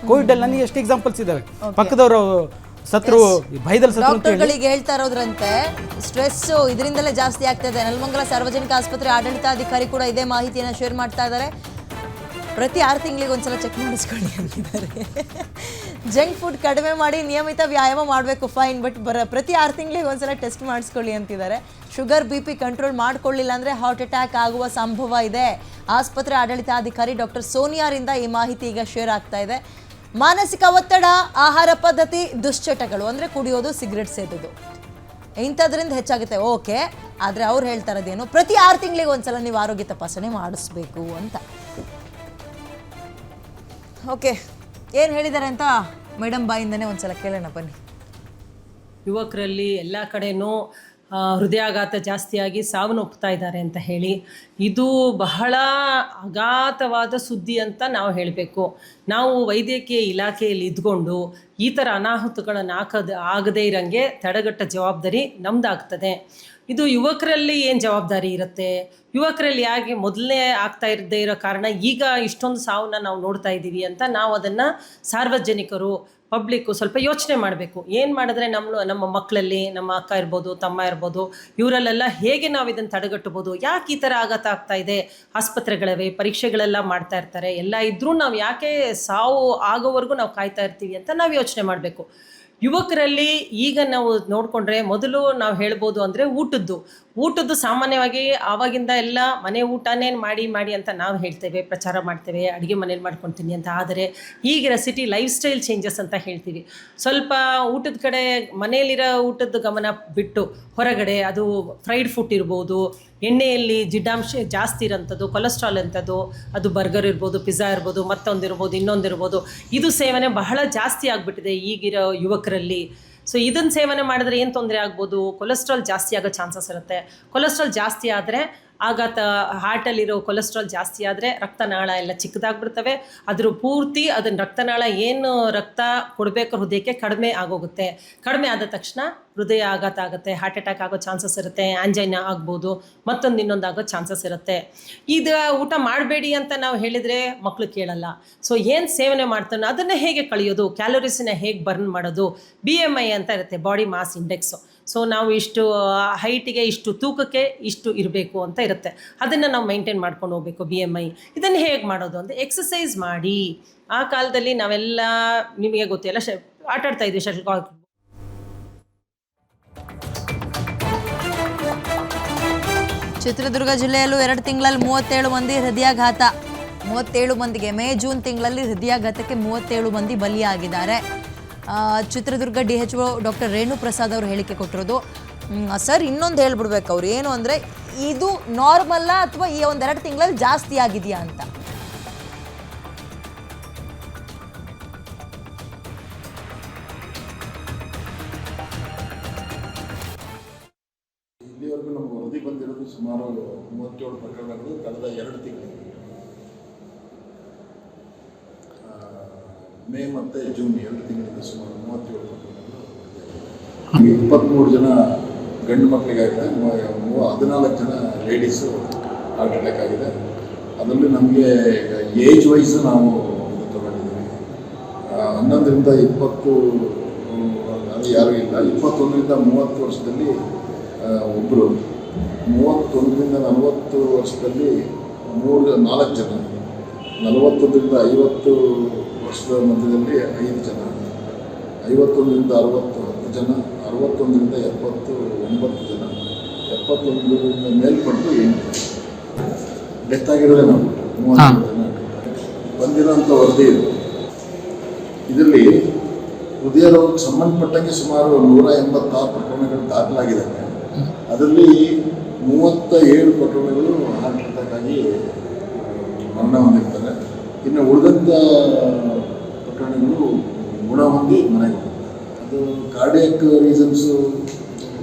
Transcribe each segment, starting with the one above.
Covid ಅಲ್ಲಿ ನನಗೆ ಎಷ್ಟು ಎಕ್ಸಾಂಪಲ್ಸ್ ಇದಾವೆ. ಪಕ್ಕದವರು ಸತ್ರು, ಭಯದಲ್ಲಿ ಸತ್ರು. ಡಾಕ್ಟರ್ಗಳಿಗೆ ಹೇಳ್ತಾ ಇರೋದ್ರಂತೆ ಸ್ಟ್ರೆಸ್ ಇದರಿಂದಲೇ ಜಾಸ್ತಿ ಆಗ್ತಾ ಇದೆ. ನೆಲಮಂಗಲ ಸಾರ್ವಜನಿಕ ಆಸ್ಪತ್ರೆ ಆಡಳಿತಾಧಿಕಾರಿ ಕೂಡ ಇದೇ ಮಾಹಿತಿಯನ್ನು ಶೇರ್ ಮಾಡ್ತಾ ಇದ್ದಾರೆ. ಪ್ರತಿ 6 ತಿಂಗಳಿಗೆ ಒಂದ್ಸಲ ಚೆಕ್ ಮಾಡಿಸ್ಕೊಳ್ಳಿ ಅಂತಿದ್ದಾರೆ. ಜಂಕ್ ಫುಡ್ ಕಡಿಮೆ ಮಾಡಿ ನಿಯಮಿತ ವ್ಯಾಯಾಮ ಮಾಡಬೇಕು, ಫೈನ್, ಬಟ್ ಪ್ರತಿ 6 ತಿಂಗಳಿಗೆ ಒಂದ್ಸಲ ಟೆಸ್ಟ್ ಮಾಡಿಸ್ಕೊಳ್ಳಿ ಅಂತಿದ್ದಾರೆ. ಶುಗರ್ BP ಕಂಟ್ರೋಲ್ ಮಾಡ್ಕೊಳ್ಳಿಲ್ಲ ಅಂದರೆ ಹಾರ್ಟ್ ಅಟ್ಯಾಕ್ ಆಗುವ ಸಂಭವ ಇದೆ. ಆಸ್ಪತ್ರೆ ಆಡಳಿತಾಧಿಕಾರಿ ಡಾಕ್ಟರ್ ಸೋನಿಯಾರಿಂದ ಈ ಮಾಹಿತಿ ಈಗ ಶೇರ್ ಆಗ್ತಾ ಇದೆ. ಮಾನಸಿಕ ಒತ್ತಡ, ಆಹಾರ ಪದ್ಧತಿ, ದುಶ್ಚಟಗಳು ಅಂದರೆ ಕುಡಿಯೋದು, ಸಿಗರೆಟ್ ಸೇದೋದು, ಇಂಥದ್ರಿಂದ ಹೆಚ್ಚಾಗುತ್ತೆ. ಓಕೆ, ಆದರೆ ಅವ್ರು ಹೇಳ್ತಾ ಇರೋದೇನು, ಪ್ರತಿ 6 ತಿಂಗಳಿಗೆ ಒಂದ್ಸಲ ನೀವು ಆರೋಗ್ಯ ತಪಾಸಣೆ ಮಾಡಿಸ್ಬೇಕು ಅಂತ. ಓಕೆ, ಏನು ಹೇಳಿದ್ದಾರೆ ಅಂತ ಮೇಡಮ್ ಬಾಯಿಂದನೇ ಒಂದ್ಸಲ ಕೇಳೋಣ ಬನ್ನಿ. ಯುವಕರಲ್ಲಿ ಎಲ್ಲ ಕಡೆನೂ ಹೃದಯಾಘಾತ ಜಾಸ್ತಿಯಾಗಿ ಸಾವನ್ನಪ್ಪುತ್ತಾ ಇದ್ದಾರೆ ಅಂತ ಹೇಳಿ, ಇದು ಬಹಳ ಅಘಾತವಾದ ಸುದ್ದಿ ಅಂತ ನಾವು ಹೇಳಬೇಕು. ನಾವು ವೈದ್ಯಕೀಯ ಇಲಾಖೆಯಲ್ಲಿ ಇದ್ಕೊಂಡು ಈ ಥರ ಅನಾಹುತಗಳನ್ನು ಆಗದೇ ಇರೋಂಗೆ ತಡೆಗಟ್ಟ ಜವಾಬ್ದಾರಿ ನಮ್ಮದಾಗ್ತದೆ. ಇದು ಯುವಕರಲ್ಲಿ ಏನು ಜವಾಬ್ದಾರಿ ಇರುತ್ತೆ? ಯುವಕರಲ್ಲಿ ಯಾಕೆ ಮೊದಲನೇ ಆಗ್ತಾ ಇರದೇ ಇರೋ ಕಾರಣ ಈಗ ಇಷ್ಟೊಂದು ಸಾವನ್ನ ನಾವು ನೋಡ್ತಾ ಇದ್ದೀವಿ ಅಂತ ನಾವು ಅದನ್ನು ಸಾರ್ವಜನಿಕರು, ಪಬ್ಲಿಕ್ಕು ಸ್ವಲ್ಪ ಯೋಚನೆ ಮಾಡಬೇಕು. ಏನು ಮಾಡಿದ್ರೆ ನಮ್ಮ ಮಕ್ಕಳಲ್ಲಿ, ನಮ್ಮ ಅಕ್ಕ ಇರ್ಬೋದು, ತಮ್ಮ ಇರ್ಬೋದು, ಇವರಲ್ಲೆಲ್ಲ ಹೇಗೆ ನಾವು ಇದನ್ನು ತಡೆಗಟ್ಟಬೋದು? ಯಾಕೆ ಈ ಥರ ಆಘಾತ ಆಗ್ತಾ ಇದೆ? ಆಸ್ಪತ್ರೆಗಳಿವೆ, ಪರೀಕ್ಷೆಗಳೆಲ್ಲ ಮಾಡ್ತಾ ಇರ್ತಾರೆ, ಎಲ್ಲ ಇದ್ದರೂ ನಾವು ಯಾಕೆ ಸಾವು ಆಗೋವರೆಗೂ ನಾವು ಕಾಯ್ತಾ ಇರ್ತೀವಿ ಅಂತ ನಾವು ಯೋಚನೆ ಮಾಡಬೇಕು. ಯುವಕರಲ್ಲಿ ಈಗ ನಾವು ನೋಡಿಕೊಂಡ್ರೆ ಮೊದಲು ನಾವು ಹೇಳ್ಬೋದು ಅಂದರೆ ಊಟದ್ದು ಸಾಮಾನ್ಯವಾಗಿ ಆವಾಗಿಂದ ಎಲ್ಲ ಮನೆ ಊಟನೇ ಮಾಡಿ ಅಂತ ನಾವು ಹೇಳ್ತೇವೆ, ಪ್ರಚಾರ ಮಾಡ್ತೇವೆ, ಅಡುಗೆ ಮನೇಲಿ ಮಾಡ್ಕೊತೀನಿ ಅಂತ. ಆದರೆ ಈಗಿನ ಸಿಟಿ ಲೈಫ್ ಸ್ಟೈಲ್ ಚೇಂಜಸ್ ಅಂತ ಹೇಳ್ತೀವಿ. ಸ್ವಲ್ಪ ಊಟದ ಕಡೆ, ಮನೆಯಲ್ಲಿರೋ ಊಟದ ಗಮನ ಬಿಟ್ಟು ಹೊರಗಡೆ ಅದು ಫ್ರೈಡ್ ಫುಡ್ ಇರ್ಬೋದು, ಎಣ್ಣೆಯಲ್ಲಿ ಜಿಡ್ಡಾಂಶ ಜಾಸ್ತಿ ಇರೋಂಥದ್ದು, ಕೊಲೆಸ್ಟ್ರಾಲ್ ಅಂಥದ್ದು, ಅದು ಬರ್ಗರ್ ಇರ್ಬೋದು, ಪಿಜ್ಜಾ ಇರ್ಬೋದು, ಮತ್ತೊಂದಿರ್ಬೋದು, ಇನ್ನೊಂದಿರ್ಬೋದು, ಇದು ಸೇವನೆ ಬಹಳ ಜಾಸ್ತಿ ಆಗಿಬಿಟ್ಟಿದೆ ಈಗಿರೋ ಯುವಕರಲ್ಲಿ. ಸೊ ಇದನ್ನು ಸೇವನೆ ಮಾಡಿದ್ರೆ ಏನು ತೊಂದರೆ ಆಗ್ಬೋದು? ಕೊಲೆಸ್ಟ್ರಾಲ್ ಜಾಸ್ತಿ ಆಗೋ ಚಾನ್ಸಸ್ ಇರುತ್ತೆ. ಕೊಲೆಸ್ಟ್ರಾಲ್ ಜಾಸ್ತಿ ಆದರೆ ಆಘಾತ, ಹಾರ್ಟಲ್ಲಿರೋ ಕೊಲೆಸ್ಟ್ರಾಲ್ ಜಾಸ್ತಿ ಆದರೆ ರಕ್ತನಾಳ ಎಲ್ಲ ಚಿಕ್ಕದಾಗ್ಬಿಡ್ತವೆ. ಅದ್ರ ಪೂರ್ತಿ ಅದನ್ನು ರಕ್ತನಾಳ ಏನು ರಕ್ತ ಕೊಡಬೇಕು ಹೃದಯಕ್ಕೆ ಕಡಿಮೆ ಆಗೋಗುತ್ತೆ. ಕಡಿಮೆ ಆದ ತಕ್ಷಣ ಹೃದಯ ಆಘಾತ ಆಗುತ್ತೆ, ಹಾರ್ಟ್ ಅಟ್ಯಾಕ್ ಆಗೋ ಚಾನ್ಸಸ್ ಇರುತ್ತೆ, ಆಂಜೈನಾ ಆಗ್ಬೋದು, ಇನ್ನೊಂದು ಆಗೋ ಚಾನ್ಸಸ್ ಇರುತ್ತೆ. ಇದು ಊಟ ಮಾಡಬೇಡಿ ಅಂತ ನಾವು ಹೇಳಿದರೆ ಮಕ್ಕಳು ಕೇಳಲ್ಲ. ಸೊ ಏನು ಸೇವನೆ ಮಾಡ್ತಾನೋ ಅದನ್ನು ಹೇಗೆ ಕಳೆಯೋದು, ಕ್ಯಾಲೋರೀಸನ್ನ ಹೇಗೆ ಬರ್ನ್ ಮಾಡೋದು, BMI ಅಂತ ಇರುತ್ತೆ, ಬಾಡಿ ಮಾಸ್ ಇಂಡೆಕ್ಸು. ಸೊ ನಾವು ಇಷ್ಟು ಹೈಟಿಗೆ, ಇಷ್ಟು ತೂಕಕ್ಕೆ ಇಷ್ಟು ಇರಬೇಕು ಅಂತ ಇರುತ್ತೆ. ಅದನ್ನು ನಾವು ಮೈಂಟೈನ್ ಮಾಡ್ಕೊಂಡು ಹೋಗಬೇಕು. BMI ಇದನ್ನು ಹೇಗೆ ಮಾಡೋದು ಅಂದರೆ ಎಕ್ಸಸೈಸ್ ಮಾಡಿ. ಆ ಕಾಲದಲ್ಲಿ ನಾವೆಲ್ಲ ನಿಮಗೆ ಗೊತ್ತಿಲ್ಲ, ಆಟಾಡ್ತಾ ಇದ್ವಿ ಶಟಲ್ ಕಾಕ್. ಚಿತ್ರದುರ್ಗ ಜಿಲ್ಲೆಯಲ್ಲೂ 2 ತಿಂಗಳಲ್ಲಿ 37 ಮಂದಿ ಹೃದಯಾಘಾತ. 37 ಮಂದಿಗೆ ಮೇ-ಜೂನ್ ತಿಂಗಳಲ್ಲಿ ಹೃದಯಾಘಾತಕ್ಕೆ 37 ಮಂದಿ ಬಲಿಯಾಗಿದ್ದಾರೆ. ಚಿತ್ರದುರ್ಗ DHO ಡಾಕ್ಟರ್ ರೇಣು ಪ್ರಸಾದ್ ಅವರು ಹೇಳಿಕೆ ಕೊಟ್ಟಿರೋದು. ಸರ್, ಇನ್ನೊಂದು ಹೇಳ್ಬಿಡ್ಬೇಕು ಅವ್ರು, ಏನು ಅಂದರೆ ಇದು ನಾರ್ಮಲ್ಲ ಅಥವಾ ಈ 1-2 ತಿಂಗಳಲ್ಲಿ ಜಾಸ್ತಿ ಆಗಿದೆಯಾ ಅಂತ. ಇಲ್ಲಿವರೆಗೂ ನಮ್ಗೆ ವರದಿ ಬಂದಿರೋದು ಸುಮಾರು 37 ಪ್ರಕರಣಗಳು ಕಳೆದ 2 ತಿಂಗಳು, ಮೇ ಮತ್ತು ಜೂನ್ 2 ತಿಂಗಳಿಂದ ಸುಮಾರು 37 ಪ್ರಕರಣಗಳು. 23 ಜನ ಗಂಡು ಮಕ್ಕಳಿಗಾಗಿದೆ, 14 ಜನ ಲೇಡೀಸು ಹಾರ್ಟ್ ಅಟ್ಯಾಕ್ ಆಗಿದೆ. ಅದರಲ್ಲಿ ನಮಗೆ ಏಜ್ ವೈಸ್ ನಾವು ಇದು ತಗೊಂಡಿದ್ದೀವಿ. 11ರಿಂದ 20 ಅದು ಯಾರೂ ಇಲ್ಲ. 21ರಿಂದ 30 ವರ್ಷದಲ್ಲಿ ಒಬ್ಬರು, 31ರಿಂದ 40 ವರ್ಷದಲ್ಲಿ 4 ಜನ, 41ರಿಂದ 50 ವರ್ಷದ ಮಧ್ಯದಲ್ಲಿ 5 ಜನ, 51ರಿಂದ 60 10 ಜನ, 61ರಿಂದ 70 9 ಜನ, 71ರಿಂದ ಮೇಲ್ಪಟ್ಟು 8 ಜನ. ಡೆತ್ ಆಗಿರೋದೇ ನಾವು 30 ಜನ ಬಂದಿರೋಂಥ ವರದಿ ಇದು. ಇದರಲ್ಲಿ ಹೃದಯ ರೋಗಕ್ಕೆ ಸಂಬಂಧಪಟ್ಟಂಗೆ ಸುಮಾರು 186 ಪ್ರಕರಣಗಳು ದಾಖಲಾಗಿದ್ದಾವೆ. ಅದರಲ್ಲಿ 37 ಪ್ರಕರಣಗಳು ಹಾರ್ಟ್ ಅಟ್ಯಾಕ್ ಆಗಿ ಮರಣ ಹೊಂದಿರ್ತಾರೆ. ಇನ್ನು ಉಳಿದಂಥ ಪ್ರಕರಣಗಳು ಗುಣ ಹೊಂದಿ ಮನೆಗೆ ಹೋಗ್ತಾರೆ. ಅದು ಕಾರ್ಡಿಯಕ್ ರೀಸನ್ಸು,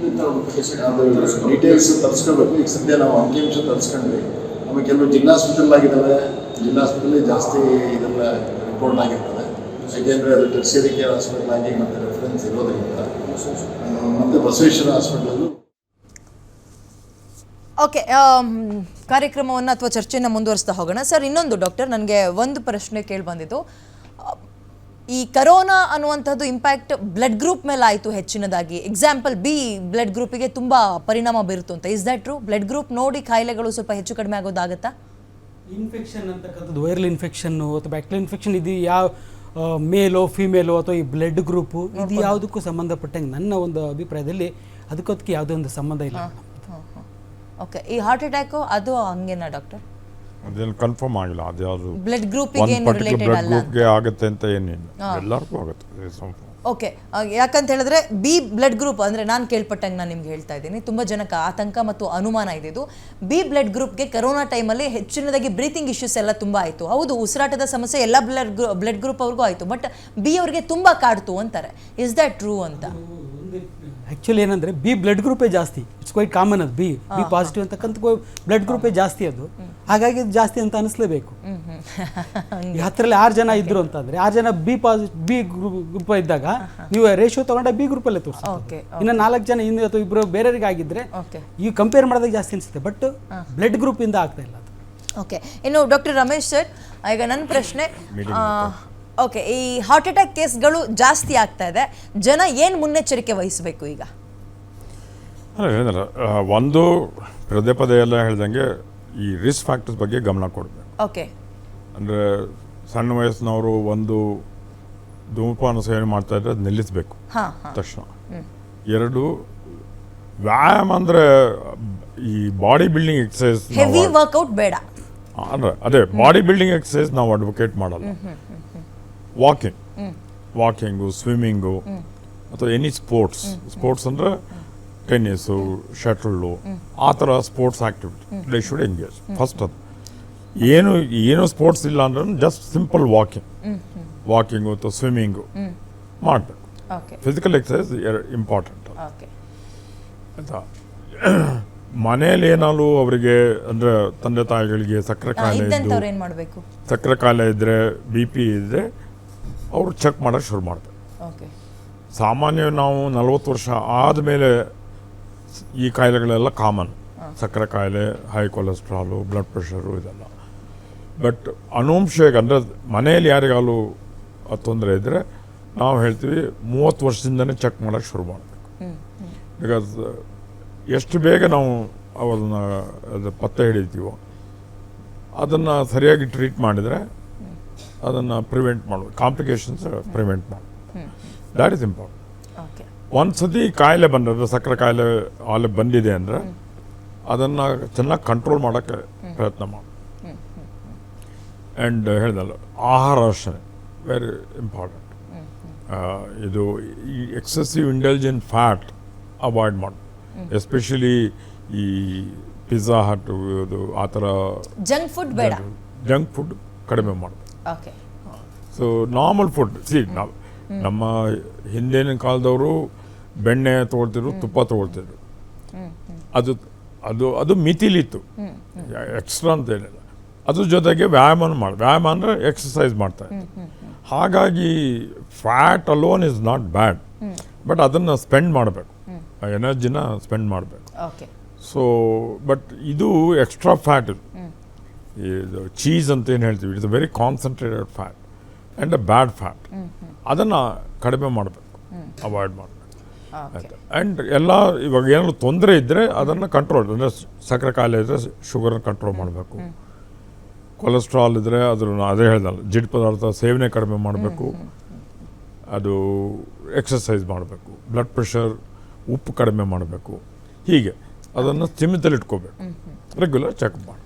ಅದು ಡೀಟೇಲ್ಸ್ ತರಿಸ್ಕೋಬೇಕು. ಈಗ ಸದ್ಯ ನಾವು ಅಂಕಿಅಂಶ ತರಿಸ್ಕೊಂಡ್ವಿ. ನಮಗೆ ಕೆಲವು ಜಿಲ್ಲಾ ಹಾಸ್ಪಿಟಲ್ ಆಗಿದ್ದಾವೆ, ಜಿಲ್ಲಾ ಹಾಸ್ಪಿಟಲಲ್ಲಿ ಜಾಸ್ತಿ ಇದೆಲ್ಲ ರಿಪೋರ್ಟ್ ಆಗಿರ್ತದೆ. ಯಾಕೆಂದರೆ ಅದು ಟೆರ್ಷಿಯರಿ ಕೇರ್ ಹಾಸ್ಪಿಟಲ್ ಆಗಿ ಮತ್ತು ರೆಫರೆನ್ಸ್ ಇರೋದ್ರಿಂದ. ಮತ್ತು ಬಸವೇಶ್ವರ ಹಾಸ್ಪಿಟಲಲ್ಲೂ. ಓಕೆ, ಕಾರ್ಯಕ್ರಮವನ್ನು ಅಥವಾ ಚರ್ಚೆಯನ್ನು ಮುಂದುವರಿಸ್ತಾ ಹೋಗೋಣ. ಸರ್, ಇನ್ನೊಂದು ಡಾಕ್ಟರ್, ನನಗೆ ಒಂದು ಪ್ರಶ್ನೆ ಕೇಳಿ ಬಂದಿತ್ತು. ಈ ಕರೋನಾ ಅನ್ನುವಂಥದ್ದು ಇಂಪ್ಯಾಕ್ಟ್ ಬ್ಲಡ್ ಗ್ರೂಪ್ ಮೇಲೆ ಆಯಿತು ಹೆಚ್ಚಿನದಾಗಿ. ಎಕ್ಸಾಂಪಲ್ ಬಿ ಬ್ಲಡ್ ಗ್ರೂಪಿಗೆ ತುಂಬ ಪರಿಣಾಮ ಬೀರುತ್ತು ಅಂತ. Is that true? Blood group ನೋಡಿ ಕಾಯಿಲೆಗಳು ಸ್ವಲ್ಪ ಹೆಚ್ಚು ಕಡಿಮೆ ಆಗೋದಾಗತ್ತಾ? ಇನ್ಫೆಕ್ಷನ್ ಅಂತಕ್ಕಂಥದ್ದು ವೈರಲ್ ಇನ್ಫೆಕ್ಷನ್ನು ಅಥವಾ ಬ್ಯಾಕ್ಟೀರಿಯಲ್ ಇನ್ಫೆಕ್ಷನ್ ಇದು ಯಾವ ಮೇಲೋ ಫಿಮೇಲೋ ಅಥವಾ ಈ ಬ್ಲಡ್ ಗ್ರೂಪು ಇದು ಯಾವುದಕ್ಕೂ ಸಂಬಂಧಪಟ್ಟಂಗೆ ನನ್ನ ಒಂದು ಅಭಿಪ್ರಾಯದಲ್ಲಿ ಅದಕ್ಕೆ ಯಾವುದೇ ಒಂದು ಸಂಬಂಧ ಇಲ್ಲ. ಓಕೆ, ಈ ಹಾರ್ಟ್ ಅಟ್ಯಾಕು ಅದು ಹಂಗೇನಾ ಡಾಕ್ಟರ್? ಅದೇನು ಕನ್ಫರ್ಮ್ ಆಗಿಲ್ಲ, ಅದ್ಯಾವುದು ಬ್ಲಡ್ ಗ್ರೂಪಿಗೆ ಏನು ರಿಲೇಟೆಡ್ ಅಲ್ಲ, ಗ್ರೂಪ್ಗೆ ಆಗುತ್ತೆ ಅಂತ ಏನಿಲ್ಲ, ಎಲ್ಲರಿಗೂ ಆಗುತ್ತೆ. ಓಕೆ, ಯಾಕಂತ ಹೇಳಿದ್ರೆ ಬಿ ಬ್ಲಡ್ ಗ್ರೂಪ್ ಅಂದರೆ ನಾನು ಕೇಳ್ಪಟ್ಟಂಗೆ ನಾನು ನಿಮ್ಗೆ ಹೇಳ್ತಾ ಇದ್ದೀನಿ, ತುಂಬ ಜನಕ್ಕೆ ಆತಂಕ ಮತ್ತು ಅನುಮಾನ ಇದೆ. ಇದು ಬಿ ಬ್ಲಡ್ ಗ್ರೂಪ್ಗೆ ಕರೋನಾ ಟೈಮಲ್ಲಿ ಹೆಚ್ಚಿನದಾಗಿ ಬ್ರೀತಿಂಗ್ ಇಶ್ಯೂಸ್ ಎಲ್ಲ ತುಂಬ ಆಯಿತು. ಹೌದು, ಉಸಿರಾಟದ ಸಮಸ್ಯೆ ಎಲ್ಲ ಬ್ಲಡ್ ಗ್ರೂಪ್ ಅವ್ರಿಗೂ ಆಯಿತು, ಬಟ್ ಬಿ ಅವ್ರಿಗೆ ತುಂಬ ಕಾಡ್ತು ಅಂತಾರೆ. ಇಸ್ ದಟ್ ಟ್ರೂ ಅಂತ? ಆ್ಯಕ್ಚುಲಿ ಏನಂದರೆ ಬಿ ಬ್ಲಡ್ ಗ್ರೂಪೇ ಜಾಸ್ತಿ, ಇಟ್ಸ್ ಕ್ವೈಟ್ ಕಾಮನ್. ಅದು ಬಿ ಪಾಸಿಟಿವ್ ಅಂತಕ್ಕಂಥ ಬ್ಲಡ್ ಗ್ರೂಪೇ ಜಾಸ್ತಿ, ಅದು ಹಾಗಾಗಿ ಅದು ಜಾಸ್ತಿ ಅಂತ ಅನಿಸ್ಲೇಬೇಕು. ಈ 10ರಲ್ಲಿ 6 ಜನ ಇದ್ರು ಅಂತಂದರೆ 6 ಜನ ಬಿ ಗ್ರೂಪ್ ಇದ್ದಾಗ ನೀವು ರೇಷಿಯೋ ತಗೊಂಡ ಬಿ ಗ್ರೂಪಲ್ಲೇ ತೋರಿಸಿ. ಇನ್ನು 4 ಜನ ಇನ್ನು ಅಥವಾ ಇಬ್ಬರು ಬೇರೆಯವರಿಗೆ ಆಗಿದ್ರೆ ಈ ಕಂಪೇರ್ ಮಾಡಿದಾಗ ಜಾಸ್ತಿ ಅನಿಸುತ್ತೆ, ಬಟ್ ಬ್ಲಡ್ ಗ್ರೂಪಿಂದ ಆಗ್ತಾ ಇಲ್ಲ ಅದು. ಓಕೆ, ಇನ್ನು ಡಾಕ್ಟರ್ ರಮೇಶ್ ಸರ್, ಈಗ ನನ್ನ ಪ್ರಶ್ನೆ, ಓಕೆ, ಈ ಹಾರ್ಟ್ ಅಟ್ಯಾಕ್ ಕೇಸ್ಗಳು ಜಾಸ್ತಿ ಆಗ್ತಾ ಇದೆ, ಜನ ಏನು ಮುನ್ನೆಚ್ಚರಿಕೆ ವಹಿಸಬೇಕು ಈಗ? ಏನಿಲ್ಲ, ಒಂದು ಪದೇ ಎಲ್ಲ ಹೇಳ್ದಂಗೆ ಈ ರಿಸ್ಕ್ ಫ್ಯಾಕ್ಟರ್ಸ್ ಬಗ್ಗೆ ಗಮನ ಕೊಡಬೇಕು. ಓಕೆ, ಅಂದರೆ ಸಣ್ಣ ವಯಸ್ಸಿನವರು ಒಂದು ಧೂಮಪಾನ ಸೇವನೆ ಮಾಡ್ತಾ ಇದ್ರೆ ಅದು ನಿಲ್ಲಿಸಬೇಕು ತಕ್ಷಣ. 2, ವ್ಯಾಯಾಮ ಅಂದರೆ ಈ body building exercise, heavy workout ಬೇಡ ಅಂದರೆ ಅದೇ ಬಾಡಿ ಬಿಲ್ಡಿಂಗ್ ಎಕ್ಸಸೈಸ್ ನಾವು ಅಡ್ವೊಕೇಟ್ ಮಾಡಲ್ಲ. ವಾಕಿಂಗು, ಸ್ವಿಮ್ಮಿಂಗು ಅಥವಾ ಎನಿ ಸ್ಪೋರ್ಟ್ಸ್ ಅಂದರೆ ಟೆನ್ನಿಸು, ಶಟಲ್ಲು, ಆ ಥರ sports activity they should engage. First ಅದು ಏನು ಸ್ಪೋರ್ಟ್ಸ್ ಇಲ್ಲ ಅಂದ್ರೆ ಜಸ್ಟ್ ಸಿಂಪಲ್ ವಾಕಿಂಗು ಅಥವಾ ಸ್ವಿಮ್ಮಿಂಗು ಮಾಡಬೇಕು. ಫಿಸಿಕಲ್ ಎಕ್ಸಸೈಸ್ ಇಂಪಾರ್ಟೆಂಟ್ ಆಯಿತಾ. ಮನೇಲಿ ಏನಾದ್ರು ಅವರಿಗೆ ಅಂದರೆ ತಂದೆ ತಾಯಿಗಳಿಗೆ ಸಕ್ಕರೆ ಕಾಯಿಲೆ ಇದ್ದರೆ BP ಇದ್ದರೆ ಅವರು ಚೆಕ್ ಮಾಡೋಕ್ಕೆ ಶುರು ಮಾಡ್ತಾರೆ. ಸಾಮಾನ್ಯ ನಾವು 40 ವರ್ಷ ಆದಮೇಲೆ ಈ ಕಾಯಿಲೆಗಳೆಲ್ಲ ಕಾಮನ್, ಸಕ್ಕರೆ ಕಾಯಿಲೆ, ಹೈ ಕೊಲೆಸ್ಟ್ರಾಲು, ಬ್ಲಡ್ ಪ್ರೆಷರು ಇದೆಲ್ಲ. ಬಟ್ ಅನುವಂಶಿಕ ಅಂದರೆ ಮನೆಯಲ್ಲಿ ಯಾರಿಗಾಲು ತೊಂದರೆ ಇದ್ದರೆ ನಾವು ಹೇಳ್ತೀವಿ 30 ವರ್ಷದಿಂದನೇ ಚೆಕ್ ಮಾಡೋಕ್ಕೆ ಶುರು ಮಾಡಬೇಕು. ಬಿಕಾಸ್ ಎಷ್ಟು ಬೇಗ ನಾವು ಅದನ್ನು ಪತ್ತೆ ಹಿಡಿತೀವೋ ಅದನ್ನು ಸರಿಯಾಗಿ ಟ್ರೀಟ್ ಮಾಡಿದರೆ ಅದನ್ನು ಪ್ರಿವೆಂಟ್ ಮಾಡೋದು, ಕಾಂಪ್ಲಿಕೇಶನ್ಸ್ ಪ್ರಿವೆಂಟ್ ಮಾಡೋದು, ದ್ಯಾಟ್ ಈಸ್ ಇಂಪಾರ್ಟೆಂಟ್. ಒಂದು ಸತಿ ಕಾಯಿಲೆ ಬಂದರೆ, ಸಕ್ಕರೆ ಕಾಯಿಲೆ ಬಂದಿದೆ ಅಂದರೆ ಅದನ್ನು ಚೆನ್ನಾಗಿ ಕಂಟ್ರೋಲ್ ಮಾಡೋಕ್ಕೆ ಪ್ರಯತ್ನ ಮಾಡಿ. ಆ್ಯಂಡ್ ಹೇಳ್ದಲ್ಲ, ಆಹಾರ ಅಷ್ಟೇ ವೆರಿ ಇಂಪಾರ್ಟೆಂಟ್. ಇದು ಈ ಎಕ್ಸೆಸಿವ್ ಇಂಟೆಲಿಜೆಂಟ್ ಫ್ಯಾಟ್ ಅವಾಯ್ಡ್ ಮಾಡಿ, ಎಸ್ಪೆಷಲಿ ಈ ಪಿಜ್ಜಾ ಹಟ್ ಇದು ಆ ಥರ ಜಂಕ್ ಫುಡ್ ಕಡಿಮೆ ಮಾಡೋದು. ಸೊ ನಾರ್ಮಲ್ ಫುಡ್, ನಮ್ಮ ಹಿಂದಿನ ಕಾಲದವರು ಬೆಣ್ಣೆ ತೊಗೊಳ್ತಿದ್ರು, ತುಪ್ಪ ತೊಗೊಳ್ತಿದ್ರು, ಅದು ಮಿತಿಲಿತ್ತು, ಎಕ್ಸ್ಟ್ರಾ ಅಂತ ಏನಿಲ್ಲ. ಅದ್ರ ಜೊತೆಗೆ ವ್ಯಾಯಾಮ ಅಂದರೆ ಎಕ್ಸಸೈಸ್ ಮಾಡ್ತಾರೆ. ಹಾಗಾಗಿ fat alone is not bad, but ಅದನ್ನು ಸ್ಪೆಂಡ್ ಮಾಡಬೇಕು, ಎನರ್ಜಿನ ಸ್ಪೆಂಡ್ ಮಾಡಬೇಕು. ಸೊ ಬಟ್ ಇದು ಎಕ್ಸ್ಟ್ರಾ ಫ್ಯಾಟ್, ಇದು ಚೀಸ್ ಅಂತ ಏನು ಹೇಳ್ತೀವಿ, it's a very concentrated fat and a bad fat. ಅದನ್ನು ಕಡಿಮೆ ಮಾಡಬೇಕು, ಅವಾಯ್ಡ್ ಮಾಡಬೇಕು. ಆ್ಯಂಡ್ ಎಲ್ಲ ಇವಾಗ ಏನಾದ್ರು ತೊಂದರೆ ಇದ್ದರೆ ಅದನ್ನು ಕಂಟ್ರೋಲ್, ಅಂದರೆ ಸಕ್ಕರೆ ಕಾಯಿಲೆ ಇದ್ದರೆ ಶುಗರ್ನ ಕಂಟ್ರೋಲ್ ಮಾಡಬೇಕು, ಕೊಲೆಸ್ಟ್ರಾಲ್ ಇದ್ದರೆ ಅದೇ ಹೇಳ್ದಲ್ಲ, ಜಿಡ್ ಪದಾರ್ಥ ಸೇವನೆ ಕಡಿಮೆ ಮಾಡಬೇಕು, ಅದು ಎಕ್ಸಸೈಸ್ ಮಾಡಬೇಕು, ಬ್ಲಡ್ ಪ್ರೆಷರ್, ಉಪ್ಪು ಕಡಿಮೆ ಮಾಡಬೇಕು. ಹೀಗೆ ಅದನ್ನು ಸ್ಥಿಮಿತದಲ್ಲಿ ಇಟ್ಕೋಬೇಕು, ರೆಗ್ಯುಲರ್ ಚೆಕ್ ಮಾಡಿ.